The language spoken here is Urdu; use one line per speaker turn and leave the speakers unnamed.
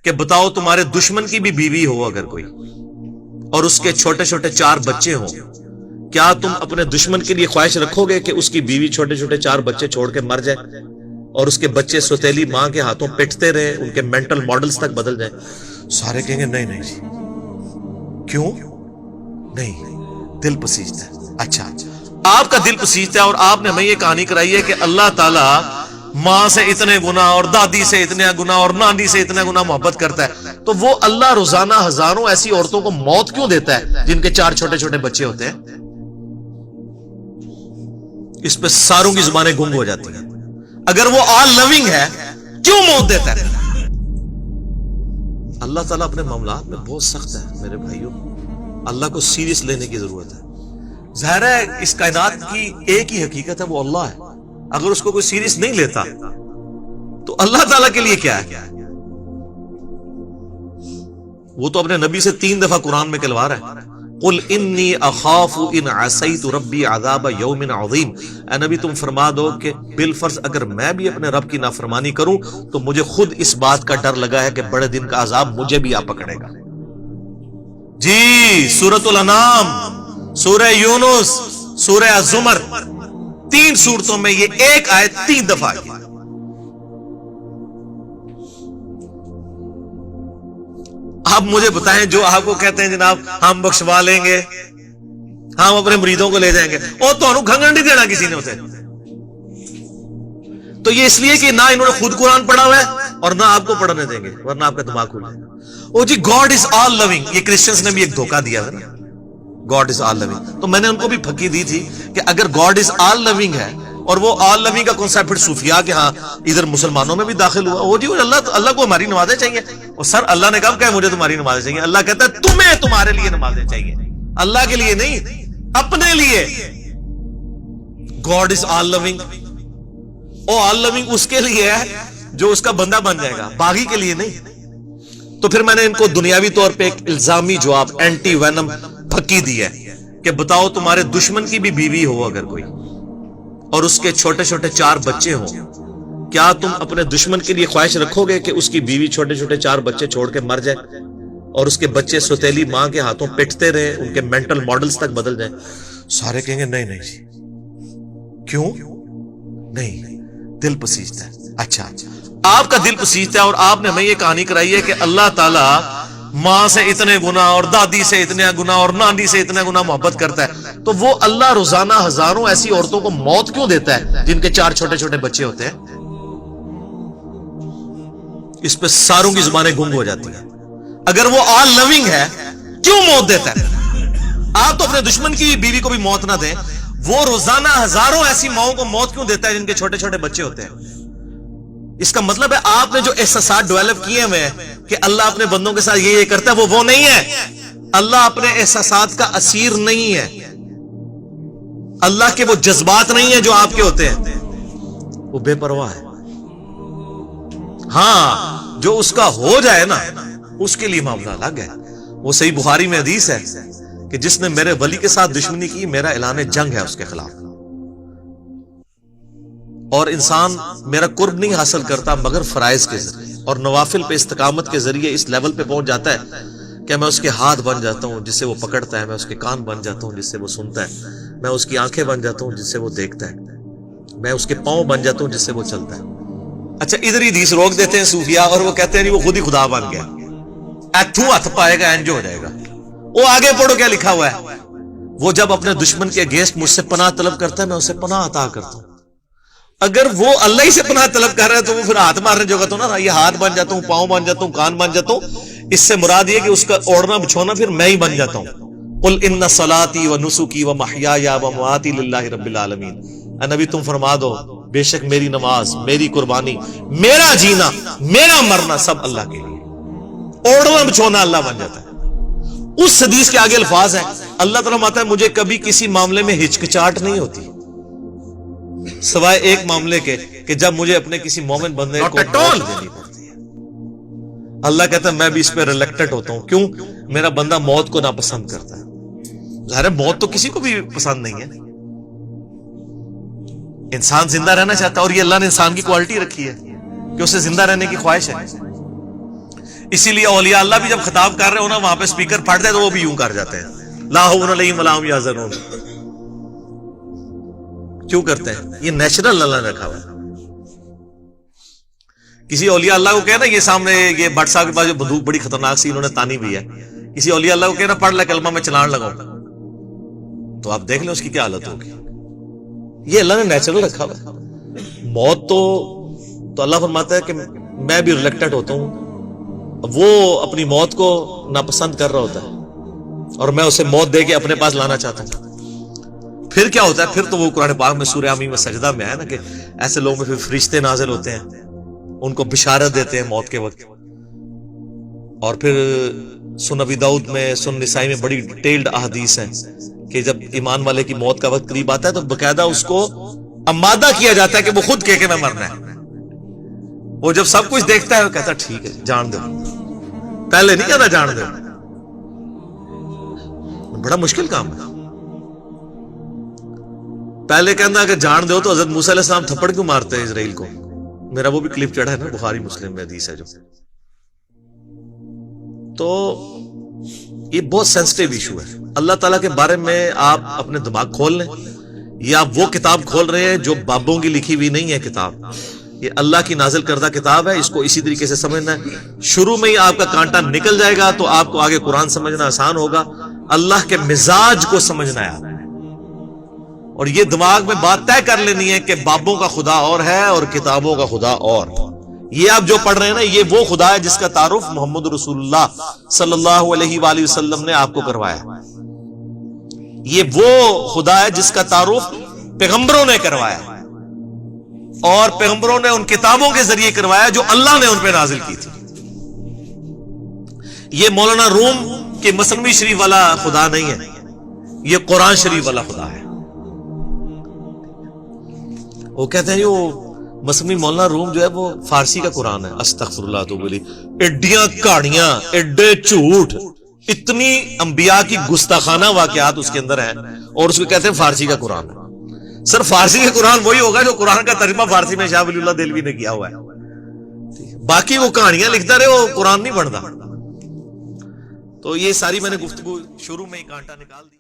کہ بتاؤ تمہارے دشمن کی بھی بیوی ہو اگر کوئی اور اس کے چھوٹے چھوٹے 4 بچے ہوں، کیا تم اپنے دشمن کے لیے خواہش رکھو گے کہ اس کی بیوی چھوٹے چھوٹے 4 بچے چھوڑ کے مر جائے اور اس کے بچے سوتیلی ماں کے ہاتھوں پٹتے رہے، ان کے مینٹل ماڈلز تک بدل جائیں؟ سارے کہیں گے نہیں نہیں جی، کیوں نہیں؟ دل پسیجتا ہے۔ اچھا آپ کا دل پسیجتا ہے اور آپ نے ہمیں یہ کہانی کرائی ہے کہ اللہ تعالیٰ ماں سے اتنے گنا اور دادی سے اتنے گنا اور نانی سے اتنے گنا محبت کرتا ہے، تو وہ اللہ روزانہ ہزاروں ایسی عورتوں کو موت کیوں دیتا ہے جن کے 4 چھوٹے چھوٹے بچے ہوتے ہیں؟ اس پہ ساروں کی زبانیں گنگ ہو جاتی ہیں۔ اگر وہ آل لونگ ہے کیوں موت دیتا ہے؟ اللہ تعالیٰ اپنے معاملات میں بہت سخت ہے میرے بھائیوں، اللہ کو سیریس لینے کی ضرورت ہے۔ ظاہر ہے اس کائنات کی ایک ہی حقیقت ہے، وہ اللہ ہے، اگر اس کو کوئی سیریس نہیں لیتا تو اللہ تعالیٰ کے لیے کیا ہے؟ وہ تو اپنے نبی سے 3 دفعہ قرآن میں کہلوا رہا ہے، قل انی اخاف ان عصیت ربی عذاب یوم عظیم، اے نبی تم فرما دو کہ بالفرض اگر میں بھی اپنے رب کی نافرمانی کروں تو مجھے خود اس بات کا ڈر لگا ہے کہ بڑے دن کا عذاب مجھے بھی آ پکڑے گا۔ جی سورۃ الانعام، سورہ یونس، سورہ الزمر، 3 سورتوں میں یہ ایک آیت 3 دفعہ آئی۔ آپ مجھے بتائیں جو آپ کو کہتے ہیں جناب ہم بخشوا لیں گے، ہم اپنے مریدوں کو لے جائیں گے، اور تو انہوں گھنگن نہیں دینا کسی نے اسے، تو یہ اس لیے کہ نہ انہوں نے خود قرآن پڑھا ہوا ہے اور نہ آپ کو پڑھنے دیں گے، ورنہ آپ کا دماغ کھل جائے گا۔ او جی گاڈ از آل لونگ، یہ کرسچنز نے بھی ایک دھوکہ دیا ہے نا، گاڈ از آل لونگ، تو میں نے ان کو بھی پھکی دی تھی کہ اگر گاڈ از آل لونگ ہے اور وہ آل لونگ کا کنسیپٹ پھر صوفیاء کے ہاں ادھر مسلمانوں میں بھی داخل ہوا، وہ جی اللہ کو ہماری نمازیں چاہیے، اور سر اللہ نے کب کہا مجھے تمہاری نمازیں چاہیے؟ اللہ کہتا ہے تمہیں تمہارے لیے نمازیں چاہیے، اللہ کے لیے نہیں، اپنے لیے۔ گاڈ از آل لونگ، او آل لونگ اس کے لیے ہے جو اس کا بندہ بن جائے گا، باغی کے لیے نہیں۔ تو پھر میں نے ان کو دنیاوی طور پہ ایک الزامی جواب، اینٹی وینم پھکی دی ہے کہ بتاؤ تمہارے دشمن کی بھی بیوی ہو اگر کوئی اور اس کے چھوٹے چھوٹے 4 بچے ہوں، کیا تم اپنے دشمن کے لیے خواہش رکھو گے کہ اس کی بیوی چھوٹے چھوٹے 4 بچے چھوڑ کے مر جائے اور اس کے بچے سوتیلی ماں کے ہاتھوں پٹتے رہے، ان کے مینٹل ماڈلز تک بدل جائیں؟ سارے کہیں گے نہیں نہیں جی، کیوں نہیں؟ دل پسیجتا ہے۔ اچھا آپ کا دل پسیجتا ہے اور آپ نے ہمیں یہ کہانی کرائی ہے کہ اللہ تعالیٰ ماں سے اتنے گنا اور دادی سے اتنے گنا اور نانی سے اتنے گنا محبت کرتا ہے، تو وہ اللہ روزانہ ہزاروں ایسی عورتوں کو موت کیوں دیتا ہے جن کے 4 چھوٹے چھوٹے بچے ہوتے ہیں؟ اس پہ ساروں کی زبانیں گنگ ہو جاتی ہیں۔ اگر وہ آل لونگ ہے کیوں موت دیتا ہے؟ آپ تو اپنے دشمن کی بیوی کو بھی موت نہ دیں، وہ روزانہ ہزاروں ایسی ماؤں کو موت کیوں دیتا ہے جن کے چھوٹے چھوٹے بچے ہوتے ہیں؟ اس کا مطلب ہے آپ نے جو احساسات ڈیولپ کیے ہوئے ہیں کہ اللہ اپنے بندوں کے ساتھ یہ کرتا ہے، وہ نہیں ہے۔ اللہ اپنے احساسات کا اسیر نہیں ہے، اللہ کے وہ جذبات نہیں ہیں جو آپ کے ہوتے ہیں، وہ بے پرواہ ہے۔ ہاں جو اس کا ہو جائے نا اس کے لیے معاملہ الگ ہے۔ وہ صحیح بخاری میں حدیث ہے کہ جس نے میرے ولی کے ساتھ دشمنی کی میرا اعلان جنگ ہے اس کے خلاف، اور انسان میرا قرب نہیں حاصل کرتا مگر فرائض کے ذریعے اور نوافل پہ استقامت کے ذریعے اس لیول پہ پہنچ جاتا ہے کہ میں اس کے ہاتھ بن جاتا ہوں جس سے وہ پکڑتا ہے، میں اس کے کان بن جاتا ہوں جس سے وہ سنتا ہے، میں اس کی آنکھیں بن جاتا ہوں جس سے وہ دیکھتا ہے، میں اس کے پاؤں بن جاتا ہوں جس سے وہ چلتا ہے۔ اچھا ادھر ہی حدیث روک دیتے ہیں صوفیاء اور وہ کہتے ہیں نہیں وہ خود ہی خدا بن گیا، ایتھو ہاتھ پائے گا انج ہو جائے گا۔ وہ آگے پڑھو کیا لکھا ہوا ہے، وہ جب اپنے دشمن کے اگینسٹ مجھ سے پناہ طلب کرتا ہے میں اسے پناہ عطا کرتا ہوں۔ اگر وہ اللہ ہی سے پناہ طلب کر رہا ہے تو وہ پھر ہاتھ مارنے جو تو نا، یہ ہاتھ بن جاتا ہوں، پاؤں بن جاتا ہوں، کان بن جاتا ہوں، اس سے مراد یہ کہ اس کا اوڑھنا بچھونا پھر میں ہی بن جاتا ہوں۔ قل ان صلاتي ونسكي ومحياي ومماتي لله رب العالمین، اے نبی تم فرما دو بے شک میری نماز، میری قربانی، میرا جینا، میرا مرنا سب اللہ کے لیے۔ اوڑھنا بچھونا اللہ بن جاتا ہے۔ اس حدیث کے آگے الفاظ ہیں، اللہ تعالیٰ ماتا ہے مجھے کبھی کسی معاملے میں ہچکچاہٹ نہیں ہوتی سوائے ایک معاملے کے کہ جب مجھے اپنے کسی مومن بندے کو موت دینی پڑتی ہے۔ اللہ کہتا ہے میں بھی اس پہ ریلیکٹنٹ ہوتا ہوں، کیوں؟ میرا بندہ موت کو ناپسند کرتا ہے۔ ظاہر ہے موت تو کسی کو بھی پسند نہیں ہے، انسان زندہ رہنا چاہتا ہے، اور یہ اللہ نے انسان کی کوالٹی رکھی ہے کہ اسے زندہ رہنے کی خواہش ہے۔ اسی لیے اولیاء اللہ بھی جب خطاب کر رہے ہو نا وہاں پہ اسپیکر پھٹ جائے تو وہ بھی یوں کر جاتے ہیں، لا حول علیہم ولا ہم یحزنون. کیوں کرتے ہیں؟ یہ نیچرل اللہ نے رکھا ہوا ہے. کسی اولیاء اللہ کو کہنا یہ سامنے یہ بٹ صاحب کے پاس جو بندوق بڑی خطرناک سی انہوں نے تانی بھی ہے، کسی اولیاء اللہ کو کہنا پڑھ لے کلمہ میں چلان لگاؤ تو آپ دیکھ لیں اس کی کیا حالت ہوگی. یہ اللہ نے نیچرل رکھا ہوا ہے. موت تو اللہ فرماتا ہے کہ میں بھی ریلیکٹڈ ہوتا ہوں، وہ اپنی موت کو ناپسند کر رہا ہوتا ہے اور میں اسے موت دے کے اپنے پاس لانا چاہتا ہوں. پھر کیا ہوتا ہے؟ پھر تو وہ قرآن پاک میں سورہ آمین میں سجدہ میں ہے نا کہ ایسے لوگوں میں پھر فرشتے نازل ہوتے ہیں، ان کو بشارت دیتے ہیں موت کے وقت. اور پھر سن ابی داؤد میں، سن نسائی میں بڑی ڈیٹیلڈ احادیث ہیں کہ جب ایمان والے کی موت کا وقت قریب آتا ہے تو باقاعدہ اس کو امادہ کیا جاتا ہے کہ وہ خود کہے کہ میں مرنا ہے. وہ جب سب کچھ دیکھتا ہے وہ کہتا ہے ٹھیک ہے جان دو، پہلے نہیں کہتا جان دو. بڑا مشکل کام ہے. پہلے کہنا کہ جان دو تو حضرت موسیٰ علیہ السلام تھپڑ کیوں مارتے ہیں اسرائیل کو؟ میرا وہ بھی کلپ چڑھا ہے نا، بخاری مسلم میں حدیث ہے جو. تو یہ بہت سینسٹیو ایشو ہے. اللہ تعالیٰ کے بارے میں آپ اپنے دماغ کھول لیں، یا وہ کتاب کھول رہے ہیں جو بابوں کی لکھی ہوئی نہیں ہے کتاب، یہ اللہ کی نازل کردہ کتاب ہے. اس کو اسی طریقے سے سمجھنا ہے. شروع میں ہی آپ کا کانٹا نکل جائے گا تو آپ کو آگے قرآن سمجھنا آسان ہوگا. اللہ کے مزاج کو سمجھنا ہے اور یہ دماغ میں بات طے کر لینی ہے کہ بابوں کا خدا اور ہے اور کتابوں کا خدا اور. یہ آپ جو پڑھ رہے ہیں نا یہ وہ خدا ہے جس کا تعارف محمد رسول اللہ صلی اللہ علیہ وآلہ وسلم نے آپ کو کروایا. یہ وہ خدا ہے جس کا تعارف پیغمبروں نے کروایا اور پیغمبروں نے ان کتابوں کے ذریعے کروایا جو اللہ نے ان پہ نازل کی تھی. یہ مولانا روم کے مثنوی شریف والا خدا نہیں ہے، یہ قرآن شریف والا خدا ہے. وہ کہتے ہیں وہ مثنوی مولانا روم جو ہے وہ فارسی کا قرآن ہے. استغفر اللہ تو بولی ایڈیاں کہانیاں، ایڈے جھوٹ، اتنی انبیاء کی گستاخانہ واقعات اس کے اندر ہیں اور اس کو کہتے ہیں فارسی کا قرآن. سر فارسی کا قرآن وہی ہوگا جو قرآن کا ترجمہ فارسی میں شاہ ولی اللہ دہلوی نے کیا ہوا ہے. باقی وہ کہانیاں لکھتا رہے وہ قرآن نہیں بنتا. تو یہ ساری میں نے گفتگو شروع میں ہی کانٹا نکال دی.